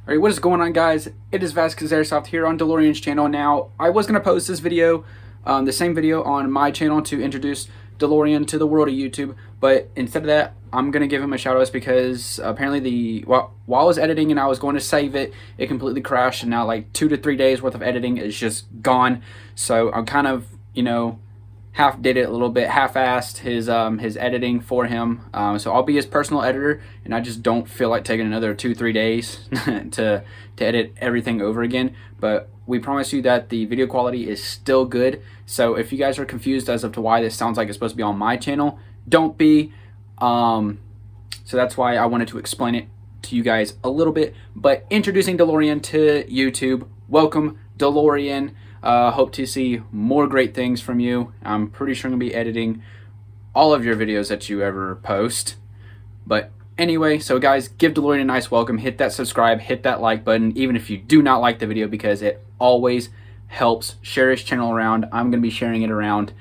Alright, what is going on, guys? It is Vasquez Airsoft here on Dalorian's channel. Now, I was going to post this video, the same video on my channel to introduce Dalorian to the world of YouTube, but instead of that, I'm going to give him a shout out because apparently while I was editing and I was going to save it, it completely crashed, and now like 2 to 3 days worth of editing is just gone. So I'm kind of, half did it a little bit, half-assed his editing for him. So I'll be his personal editor, and I just don't feel like taking another 2-3 days to edit everything over again. But we promise you that the video quality is still good. So if you guys are confused as to why this sounds like it's supposed to be on my channel, don't be. So that's why I wanted to explain it to you guys a little bit. But introducing Dalorian to YouTube. Welcome, Dalorian. Hope to see more great things from you. I'm pretty sure I'm going to be editing all of your videos that you ever post. But anyway, so guys, give Dalorian a nice welcome. Hit that subscribe, hit that like button, even if you do not like the video, because it always helps. Share his channel around. I'm going to be sharing it around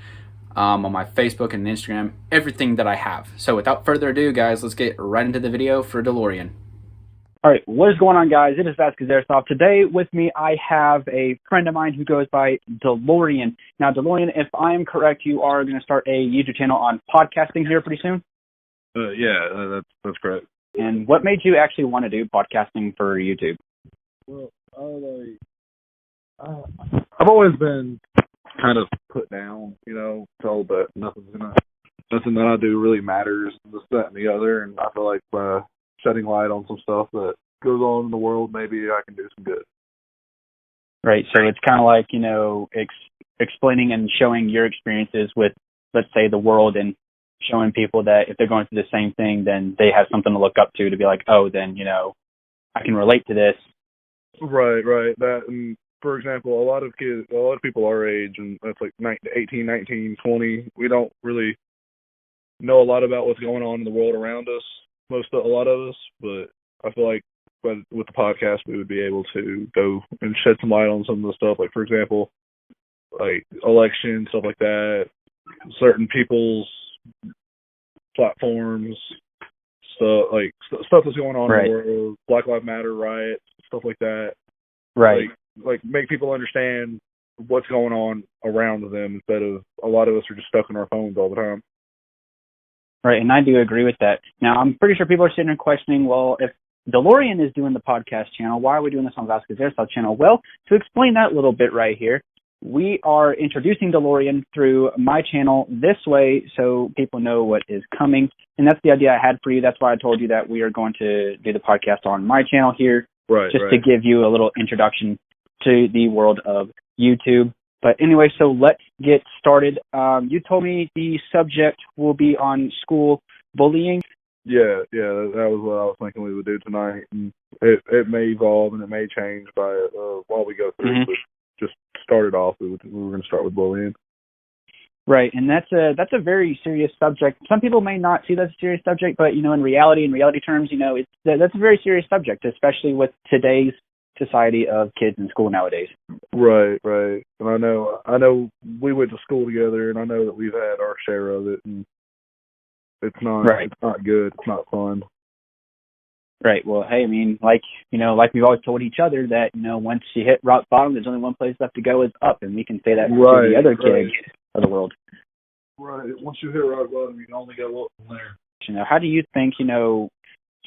on my Facebook and Instagram, everything that I have. So without further ado, guys, let's get right into the video for Dalorian. All right, what is going on, guys? It is Vasquez Airsoft. Today with me, I have a friend of mine who goes by Dalorian. Now, Dalorian, if I am correct, you are going to start a YouTube channel on podcasting here pretty soon? Yeah, that's correct. And what made you actually want to do podcasting for YouTube? Well, I've always been kind of put down, told that nothing that I do really matters, this, that, and the other, and I feel like by shedding light on some stuff that goes on in the world, maybe I can do some good. Right, so it's kind of like, explaining and showing your experiences with, let's say, the world, and showing people that if they're going through the same thing, then they have something to look up to be like, oh, then, I can relate to this. Right. That, and for example, a lot of people our age, and that's like 18, 19, 20, we don't really know a lot about what's going on in the world around us, a lot of us, but I feel like with the podcast, we would be able to go and shed some light on some of the stuff, like, for example, like election, stuff like that, certain people's platforms, stuff that's going on in the world, Black Lives Matter riots, stuff like that. Right. Like make people understand what's going on around them instead of a lot of us are just stuck in our phones all the time. Right, and I do agree with that. Now, I'm pretty sure people are sitting there questioning, well, if Dalorian is doing the podcast channel, why are we doing this on Vasquez Airsoft channel? Well, to explain that a little bit right here, we are introducing Dalorian through my channel this way so people know what is coming. And that's the idea I had for you. That's why I told you that we are going to do the podcast on my channel here, to give you a little introduction to the world of YouTube. But anyway, so let's get started. You told me the subject will be on school bullying. Yeah, that was what I was thinking we would do tonight. And it may evolve and it may change by while we go through. Mm-hmm. But just started off, we were going to start with bullying. Right, and that's a very serious subject. Some people may not see that as a serious subject, but in reality terms, that's a very serious subject, especially with today's society of kids in school nowadays. Right. And I know we went to school together, and I know that we've had our share of it, and it's not good. It's not fun. Right. Well, hey, I mean, like we've always told each other that, once you hit rock bottom, there's only one place left to go is up, and we can say that to the other kids of the world. Right. Once you hit rock bottom, you can only go up from there. How do you think,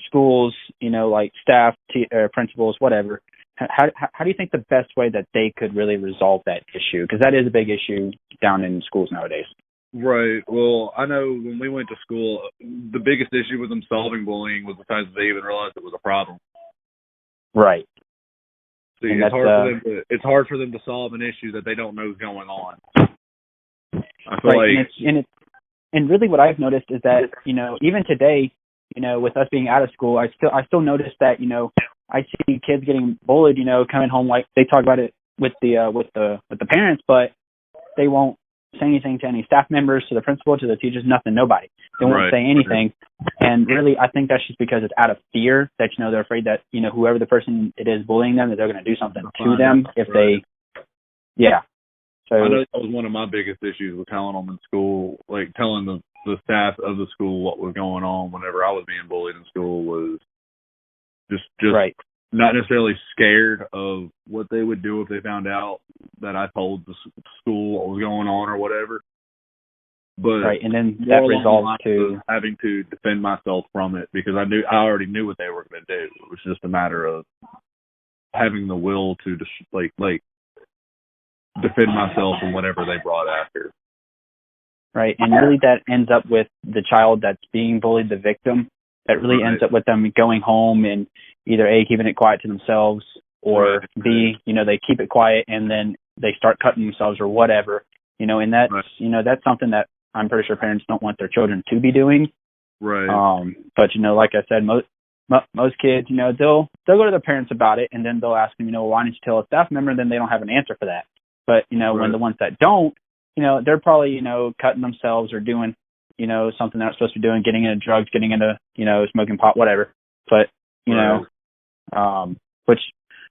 schools, like staff, principals, whatever, how do you think the best way that they could really resolve that issue? Because that is a big issue down in schools nowadays. Right. Well, I know when we went to school, the biggest issue with them solving bullying was the fact that they even realized it was a problem. Right. See, it's hard for them to solve an issue that they don't know is going on. I feel like, and really what I've noticed is that, even today, with us being out of school, I still notice that, I see kids getting bullied, coming home, like they talk about it with the parents, but they won't say anything to any staff members, to the principal, to the teachers, nothing, nobody. They won't say anything. And really, I think that's just because it's out of fear that, they're afraid that, whoever the person it is bullying them, that they're going to do something to them if they, So I know that was one of my biggest issues with telling them in school, like telling the staff of the school what was going on whenever I was being bullied in school was just not necessarily scared of what they would do if they found out that I told the school what was going on or whatever. But right, and then that resolves to having to defend myself from it, because I already knew what they were going to do. It was just a matter of having the will to like defend myself from whatever they brought after. Right, and really that ends up with the child that's being bullied, the victim. That really ends up with them going home and either A, keeping it quiet to themselves, or B, they keep it quiet and then they start cutting themselves or whatever. And that's that's something that I'm pretty sure parents don't want their children to be doing. Right. But like I said, most kids, they'll go to their parents about it, and then they'll ask them, why didn't you tell a staff member? And then they don't have an answer for that. But when the ones that don't, they're probably cutting themselves or doing something they're not supposed to be doing, getting into drugs, getting into smoking pot, whatever. But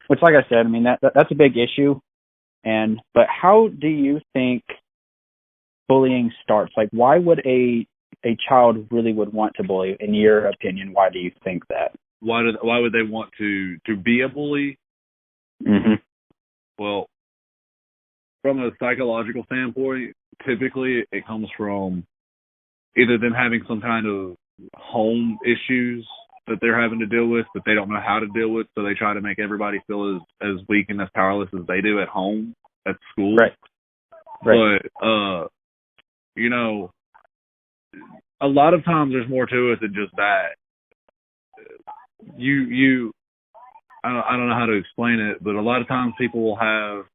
which like I said, I mean that's a big issue. But how do you think bullying starts? Like, why would a child really would want to bully? In your opinion, why do you think that? Why would they want to be a bully? Mm-hmm. Well, from a psychological standpoint, typically it comes from either them having some kind of home issues that they're having to deal with, but they don't know how to deal with, so they try to make everybody feel as weak and as powerless as they do at home, at school. Right. But a lot of times there's more to it than just that. I don't know how to explain it, but a lot of times people will have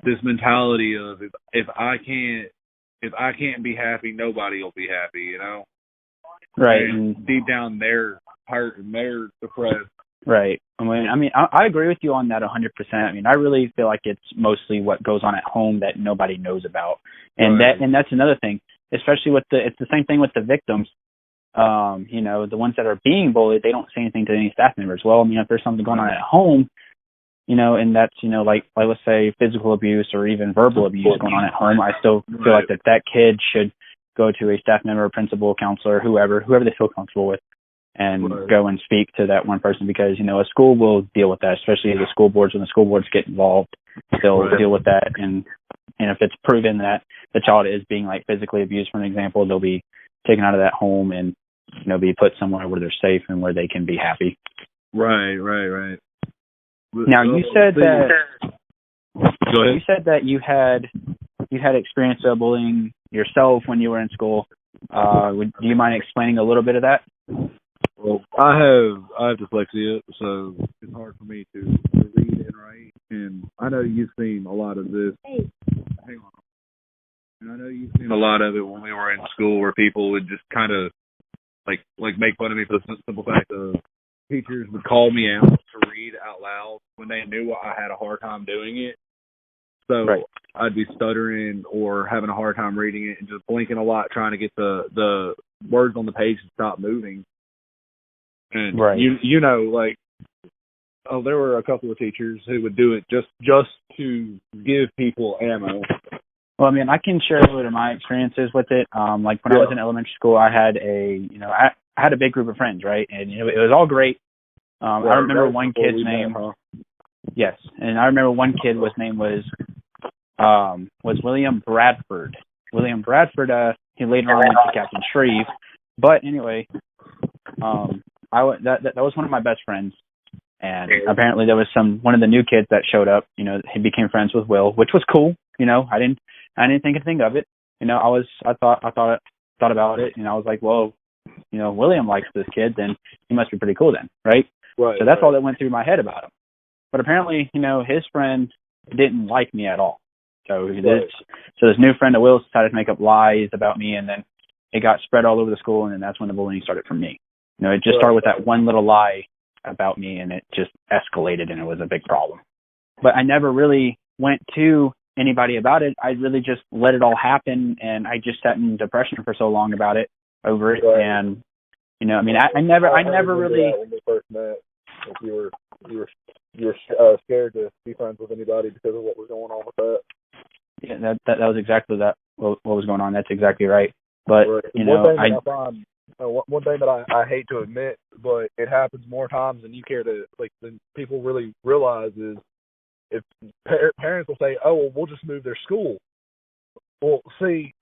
this mentality of if I can't be happy, nobody will be happy, Right. And deep down they're hurt and they're depressed. Right. I agree with you on that 100%. I mean, I really feel like it's mostly what goes on at home that nobody knows about. And that's another thing, especially it's the same thing with the victims. The ones that are being bullied, they don't say anything to any staff members. Well, if there's something going on at home, and that's, like let's say physical abuse or even verbal abuse going on at home, I still feel like that kid should go to a staff member, principal, counselor, whoever they feel comfortable with, and go and speak to that one person, because, a school will deal with that, especially the school boards. When the school boards get involved, they'll deal with that. And if it's proven that the child is being physically abused, for an example, they'll be taken out of that home and, be put somewhere where they're safe and where they can be happy. Right. Now, you said that Go ahead. You said that you had experience of bullying yourself when you were in school. Do you mind explaining a little bit of that? Well, I have dyslexia, so it's hard for me to read and write. And I know you've seen a lot of this. Hang on. And I know you've seen a lot of it when we were in school, where people would just kind of like make fun of me for the simple fact of teachers would call me out to read out loud when they knew I had a hard time doing it. So I'd be stuttering or having a hard time reading it and just blinking a lot, trying to get the words on the page to stop moving. And there were a couple of teachers who would do it just to give people ammo. Well, I can share a little bit of my experiences with it. When I was in elementary school, I had I had a big group of friends, right? And it was all great. I remember one kid's name. Yes, and I remember one kid was William Bradford. William Bradford. He later on went to Captain Shreve. But anyway, that was one of my best friends. And apparently there was one of the new kids that showed up. He became friends with Will, which was cool. I didn't think anything of it. I thought about it, and I was like, well, William likes this kid, then he must be pretty cool then, right? Right. So that's all that went through my head about him. But apparently, his friend didn't like me at all. So this new friend of Will's decided to make up lies about me, and then it got spread all over the school, and then that's when the bullying started for me. It just started with that one little lie about me, and it just escalated, and it was a big problem. But I never really went to anybody about it. I really just let it all happen, and I just sat in depression for so long about it, over it. And I never really. When we first met, you were scared to be friends with anybody because of what was going on with that. Yeah, that was exactly that. What was going on? That's exactly right. But one thing I find one thing that I hate to admit, but it happens more times than you care to, like, than people really realize is if parents will say, oh, well, we'll just move their school. Well, see,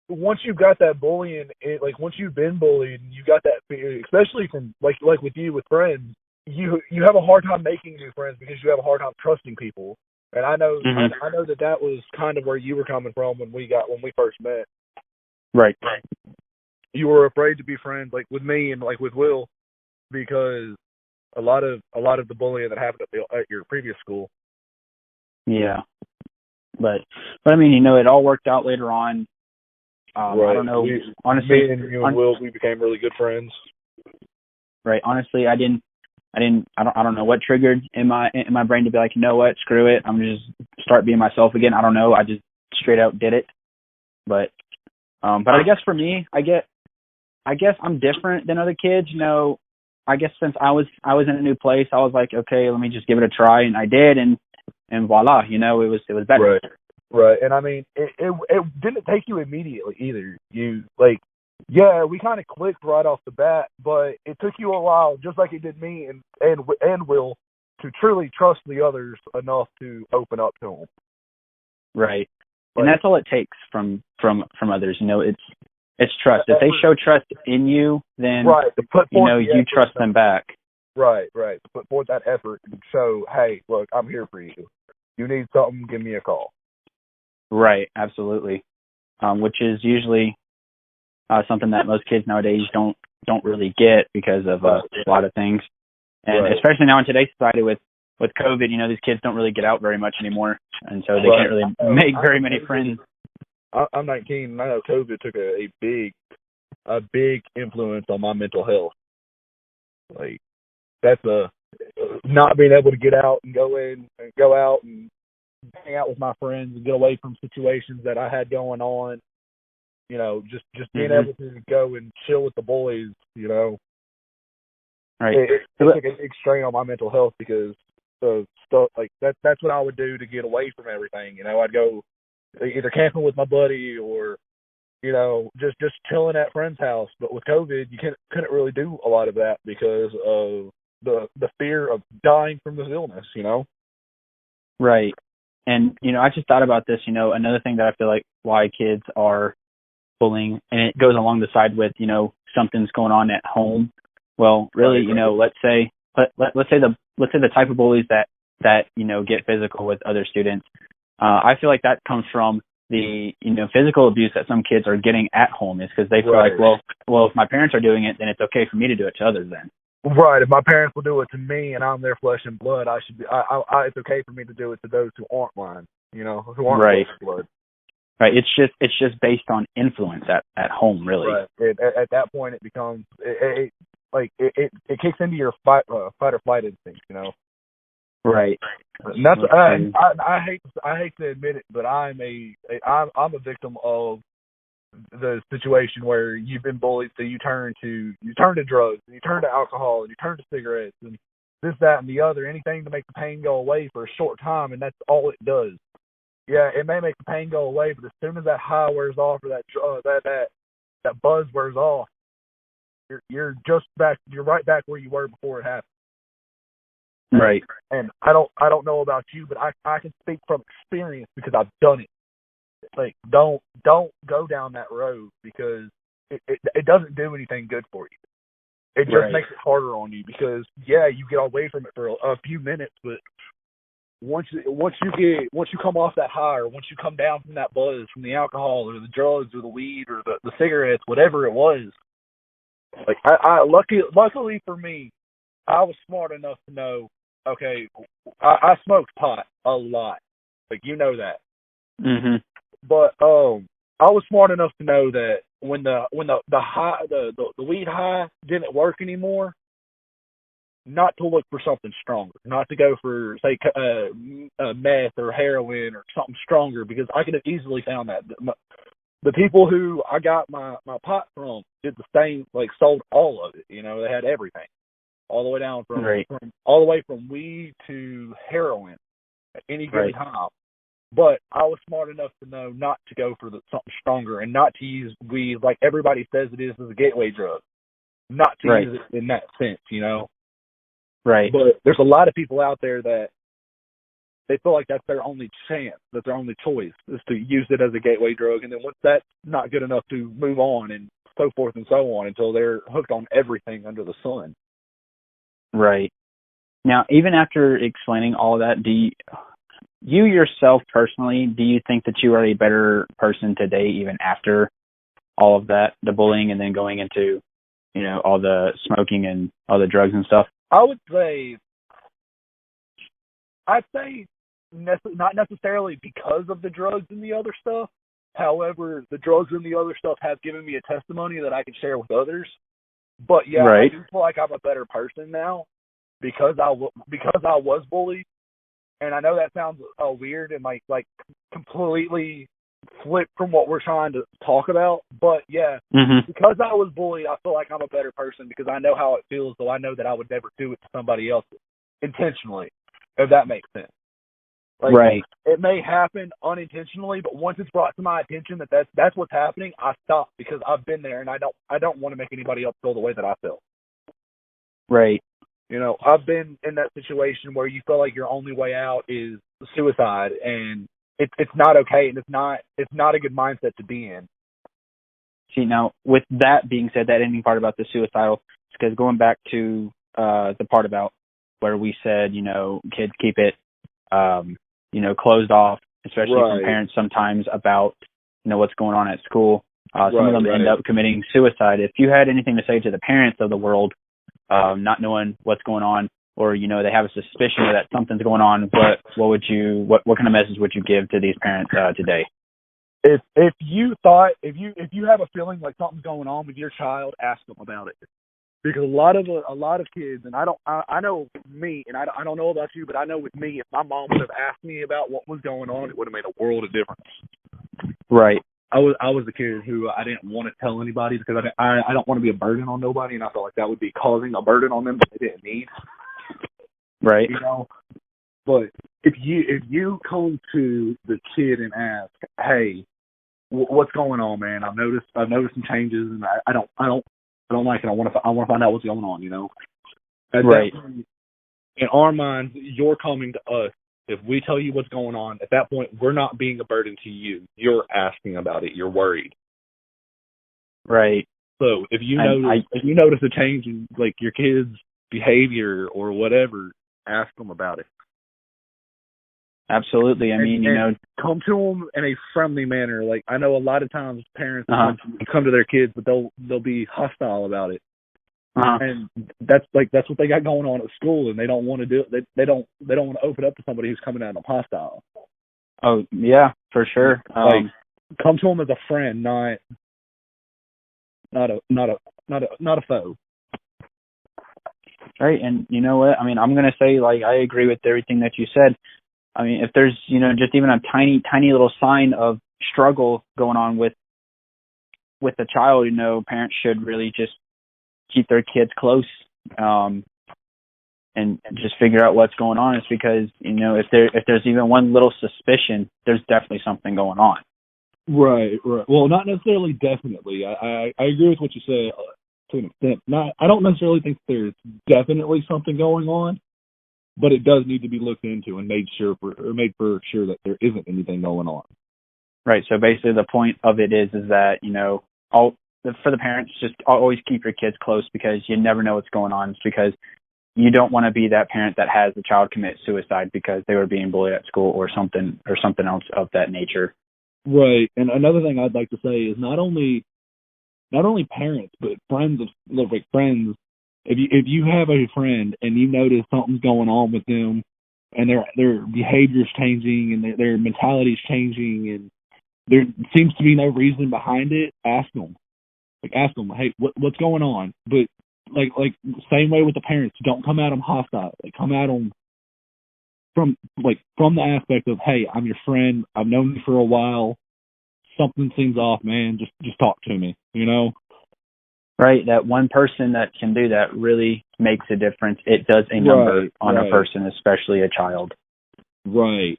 once you've got that bullying, like once you've been bullied and you got that fear, especially from like with you with friends, you have a hard time making new friends because you have a hard time trusting people. And I know I know that was kind of where you were coming from when we first met. Right. You were afraid to be friends like with me and like with Will because a lot of the bullying that happened at your previous school. Yeah. But I mean, it all worked out later on. Right. I don't know. Honestly, me and you and Will, we became really good friends. Right. Honestly, I don't know what triggered in my brain to be like, you know what, screw it. I'm gonna just start being myself again. I don't know. I just straight out did it. But I guess for me, I guess I'm different than other kids. I guess since I was in a new place, I was like, okay, let me just give it a try, and I did, and voila, it was better. Right. And I mean, it didn't take you immediately either. You we kind of clicked right off the bat, but it took you a while, just like it did me and Will, to truly trust the others enough to open up to them. Right. And that's all it takes from others. It's trust. If they show trust in you, then you trust them back. Right. Put forth that effort and show, hey, look, I'm here for you. You need something, give me a call. Right, absolutely. Which is usually something that most kids nowadays don't really get because of a lot of things. And especially now in today's society with COVID, these kids don't really get out very much anymore, and so they can't really make very many friends. I'm 19, and I know COVID took a big influence on my mental health. Like, that's not being able to get out and go out and hang out with my friends and get away from situations that I had going on. Just being able to go and chill with the boys. Right. It took a big strain on my mental health because of stuff like that. That's what I would do to get away from everything. I'd go either camping with my buddy or just chilling at friend's house. But with COVID, you couldn't really do a lot of that because of the fear of dying from this illness. Right. And I just thought about this. Another thing that I feel like why kids are bullying, and it goes along the side with something's going on at home. Well, really, let's say the type of bullies that get physical with other students. I feel like that comes from the physical abuse that some kids are getting at home is because they feel like, well, if my parents are doing it, then it's okay for me to do it to others then. Right. If my parents will do it to me and I'm their flesh and blood, I should be. It's okay for me to do it to those who aren't mine. Who aren't flesh and blood. Right. It's just based on influence at home, really. Right. At that point, it becomes it kicks into your fight or flight instinct. Right. And that's I hate to admit it, but I'm a victim of the situation where you've been bullied, so you turn to drugs, and you turn to alcohol, and you turn to cigarettes, and this, that, and the other, anything to make the pain go away for a short time, and that's all it does. Yeah, it may make the pain go away, but as soon as that high wears off or that buzz wears off, you're right back where you were before it happened. Right. And I don't know about you, but I can speak from experience because I've done it. Like, don't go down that road because it doesn't do anything good for you. It just makes it harder on you because you get away from it for a few minutes, but once you come off that high or once you come down from that buzz from the alcohol or the drugs or the weed or the cigarettes, whatever it was, like luckily for me, I was smart enough to know, okay, I smoked pot a lot, like that. Mm-hmm. But I was smart enough to know that when the high the weed high didn't work anymore, not to look for something stronger, not to go for say meth or heroin or something stronger because I could have easily found that. The people who I got my pot from did the same, like sold all of it. They had everything, all the way down from all the way from weed to heroin at any given time. But I was smart enough to know not to go for something stronger and not to use weed like everybody says it is as a gateway drug. Not to use it in that sense, you know? Right. But there's a lot of people out there that they feel like that's their only chance, that's their only choice, is to use it as a gateway drug. And then once that's not good enough, to move on and so forth and so on until they're hooked on everything under the sun. Right. Now, even after explaining all of that, do you yourself personally, do you think that you are a better person today even after all of that, the bullying and then going into, you know, all the smoking and all the drugs and stuff? I'd say not necessarily because of the drugs and the other stuff. However, the drugs and the other stuff have given me a testimony that I can share with others. But yeah, I do feel like I'm a better person now because I was bullied. And I know that sounds weird and like completely flip from what we're trying to talk about. But yeah, because I was bullied, I feel like I'm a better person because I know how it feels, so I know that I would never do it to somebody else intentionally, if that makes sense. Like, it may happen unintentionally, but once it's brought to my attention that that's what's happening, I stop because I've been there and I don't want to make anybody else feel the way that I feel. Right. You know, I've been in that situation where you feel like your only way out is suicide, and it's not okay, and it's not a good mindset to be in. See, now with that being said, that ending part about the suicidal, because going back to the part about where we said, you know, kids keep it, you know, closed off, especially from parents sometimes about, you know, what's going on at school. Some of them end up committing suicide. If you had anything to say to the parents of the world, not knowing what's going on, or, you know, they have a suspicion that something's going on, what kind of message would you give to these parents today? If you have a feeling like something's going on with your child, ask them about it. Because a lot of kids, and I know me, and I don't know about you, but I know with me, if my mom would have asked me about what was going on, it would have made a world of difference. Right. I was the kid who I didn't want to tell anybody because I don't want to be a burden on nobody, and I felt like that would be causing a burden on them that they didn't need. Right. You know, but if you come to the kid and ask, hey, what's going on, man? I've noticed some changes, and I don't like it. I want to find out what's going on. You know, right. In our minds, you're coming to us. If we tell you what's going on, at that point, we're not being a burden to you. You're asking about it. You're worried. Right. So if you notice a change in like your kid's behavior or whatever, ask them about it. Absolutely. I mean, you know, come to them in a friendly manner. Like, I know a lot of times parents come to their kids, but they'll be hostile about it. And that's what they got going on at school, and they don't want to do it. They don't want to open up to somebody who's coming at them hostile. Oh yeah, for sure. Come to them as a friend, not a foe. Right, and you know what? I mean, I'm gonna say, like, I agree with everything that you said. I mean, if there's, you know, just even a tiny little sign of struggle going on with the child, you know, parents should really just keep their kids close, and just figure out what's going on. It's because, you know, if there's even one little suspicion, there's definitely something going on. Right. Well, not necessarily definitely. I agree with what you said to an extent. I don't necessarily think there's definitely something going on, but it does need to be looked into and made for sure that there isn't anything going on. Right. So basically, the point of it is that, you know, for the parents, just always keep your kids close because you never know what's going on. It's because you don't want to be that parent that has the child commit suicide because they were being bullied at school or something else of that nature. Right. And another thing I'd like to say is not only parents, but friends. If you have a friend and you notice something's going on with them and their behavior's changing and their mentality's changing and there seems to be no reason behind it, ask them. Ask them, hey, what's going on? But like same way with the parents, don't come at them hostile. Come at them from the aspect of, hey, I'm your friend. I've known you for a while. Something seems off, man. Just talk to me. You know. Right. That one person that can do that really makes a difference. It does a number on a person, especially a child. Right.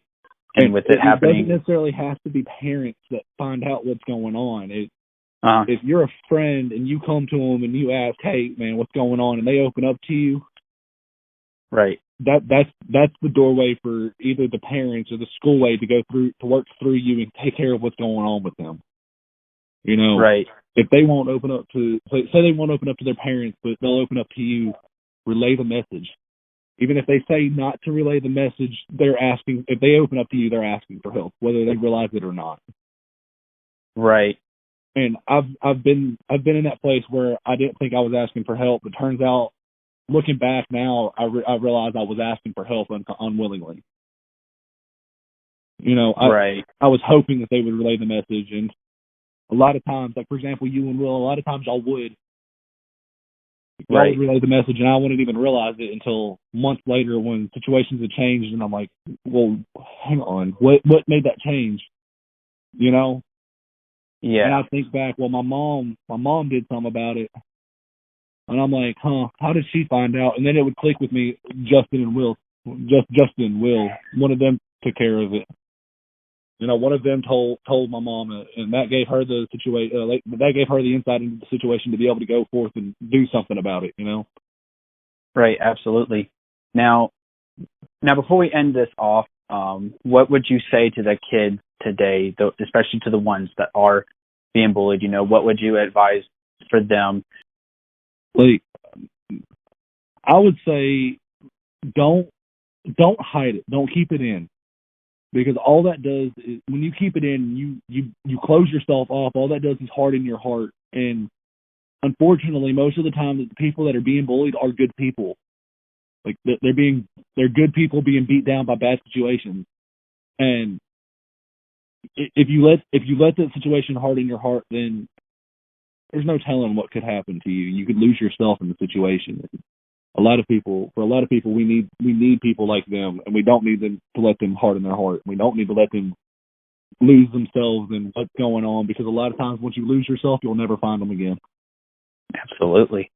and with it happening, doesn't necessarily have to be parents that find out what's going on. uh, If you're a friend and you come to them and you ask, "Hey, man, what's going on?" and they open up to you, right, that's the doorway for either the parents or the schoolway to go through to work through you and take care of what's going on with them. You know, right, if they won't open up to, say they won't open up to their parents, but they'll open up to you, relay the message. Even if they say not to relay the message, they're asking. If they open up to you, they're asking for help, whether they realize it or not. right. And I've been in that place where I didn't think I was asking for help, but turns out, looking back now, I realized I was asking for help unwillingly. You know, I was hoping that they would relay the message, and a lot of times, like for example, you and Will, a lot of times y'all would relay the message, and I wouldn't even realize it until months later when situations had changed, and I'm like, well, hang on, what made that change? You know? Yeah. And I think back, well, my mom did something about it, and I'm like, how did she find out? And then it would click with me. Justin and Will, one of them took care of it. You know, one of them told my mom, and that gave her the situation. That gave her the insight into the situation to be able to go forth and do something about it. You know. Right. Absolutely. Now, before we end this off, what would you say to the kids today, especially to the ones that are being bullied? You know, what would you advise for them? Like, I would say, don't hide it. Don't keep it in. Because all that does is, when you keep it in, you close yourself off. All that does is harden your heart. And unfortunately, most of the time, the people that are being bullied are good people. Like they're good people being beat down by bad situations. And if you let that situation harden your heart, then there's no telling what could happen to you. You could lose yourself in the situation. For a lot of people, we need people like them, and we don't need them to let them harden their heart. We don't need to let them lose themselves in what's going on, because a lot of times once you lose yourself, you'll never find them again. Absolutely.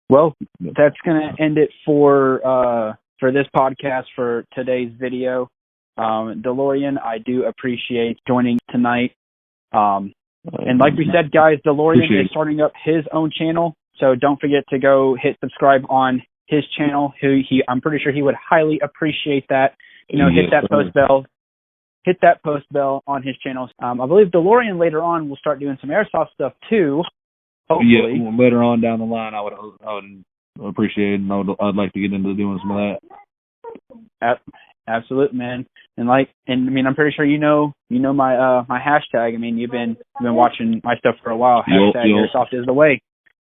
Well, that's going to end it for this podcast, for today's video. Dalorian, I do appreciate joining tonight. And like we said, guys, Dalorian is starting up his own channel. So don't forget to go hit subscribe on his channel. I'm pretty sure he would highly appreciate that. You know, hit that post bell on his channel. I believe Dalorian later on will start doing some airsoft stuff too. Hopefully. Yeah, later on down the line, I would appreciate it, and I'd like to get into doing some of that. Absolutely, man. And I mean, I'm pretty sure you know my my hashtag. I mean, you've been watching my stuff for a while. Hashtag Airsoft is the way.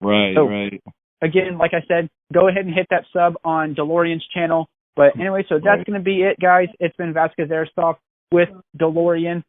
Right, so, right. Again, like I said, go ahead and hit that sub on Dalorian's channel. But anyway, so that's going to be it, guys. It's been Vasquez Airsoft with Dalorian.